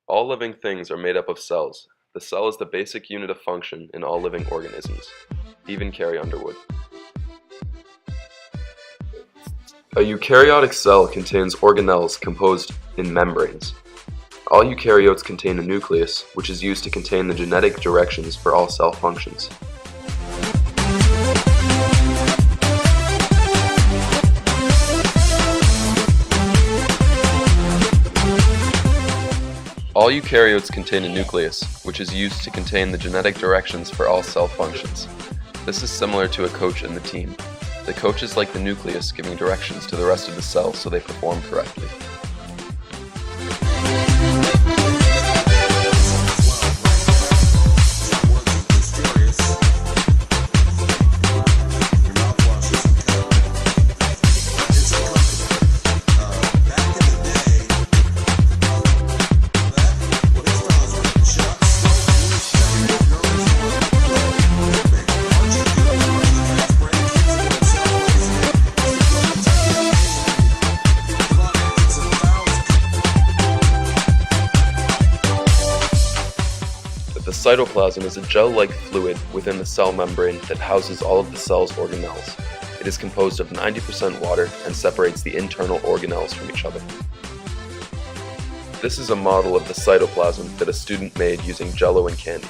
All living things are made up of cells. The cell is the basic unit of function in all living organisms. Even Carrie Underwood. A eukaryotic cell contains organelles composed in membranes. All eukaryotes contain a nucleus, which is used to contain the genetic directions for all cell functions. All eukaryotes contain a nucleus, which is used to contain the genetic directions for all cell functions. This is similar to a coach in the team. The coach is like the nucleus, giving directions to the rest of the cell so they perform correctly. The cytoplasm is a gel-like fluid within the cell membrane that houses all of the cell's organelles. It is composed of 90% water and separates the internal organelles from each other. This is a model of the cytoplasm that a student made using Jell-O and candy.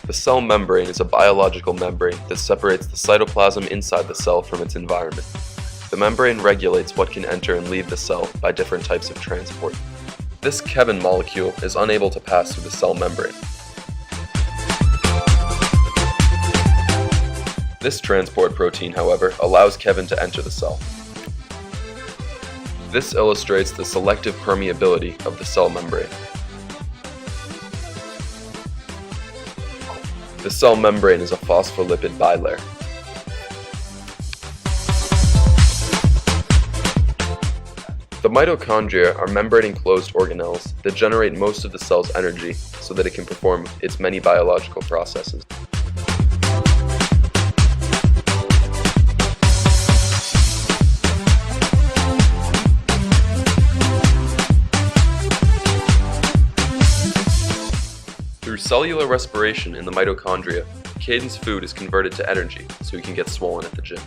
The cell membrane is a biological membrane that separates the cytoplasm inside the cell from its environment. The membrane regulates what can enter and leave the cell by different types of transport. This Kaeden molecule is unable to pass through the cell membrane. This transport protein, however, allows Kaeden to enter the cell. This illustrates the selective permeability of the cell membrane. The cell membrane is a phospholipid bilayer. The mitochondria are membrane-enclosed organelles that generate most of the cell's energy so that it can perform its many biological processes. Through cellular respiration in the mitochondria, Kaeden's food is converted to energy so he can get swollen at the gym.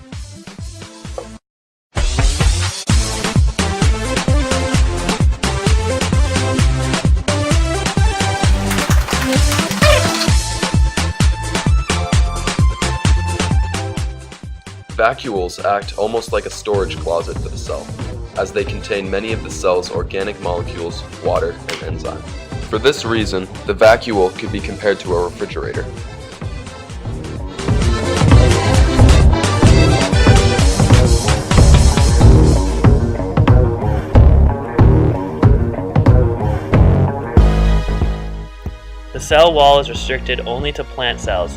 Vacuoles act almost like a storage closet for the cell, as they contain many of the cell's organic molecules, water, and enzyme. For this reason, the vacuole could be compared to a refrigerator. The cell wall is restricted only to plant cells,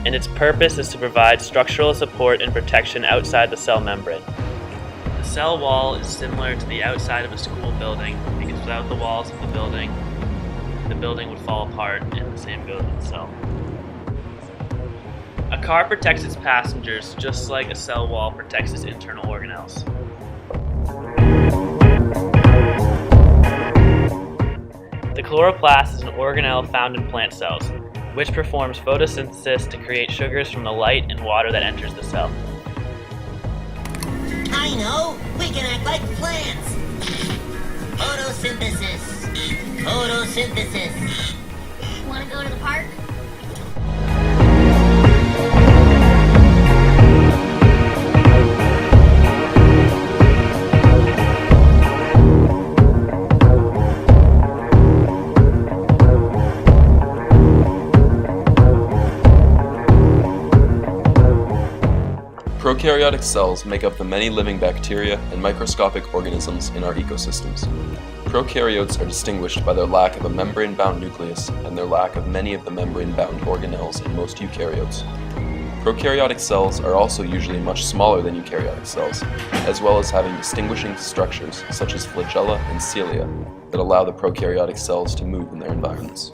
and its purpose is to provide structural support and protection outside the cell membrane. The cell wall is similar to the outside of a school building because without the walls of the building would fall apart, and the same goes with the cell. A car protects its passengers just like a cell wall protects its internal organelles. The chloroplast is an organelle found in plant cells, which performs photosynthesis to create sugars from the light and water that enters the cell. I know! We can act like plants! Photosynthesis! Photosynthesis! Wanna go to the park? Prokaryotic cells make up the many living bacteria and microscopic organisms in our ecosystems. Prokaryotes are distinguished by their lack of a membrane-bound nucleus and their lack of many of the membrane-bound organelles in most eukaryotes. Prokaryotic cells are also usually much smaller than eukaryotic cells, as well as having distinguishing structures such as flagella and cilia that allow the prokaryotic cells to move in their environments.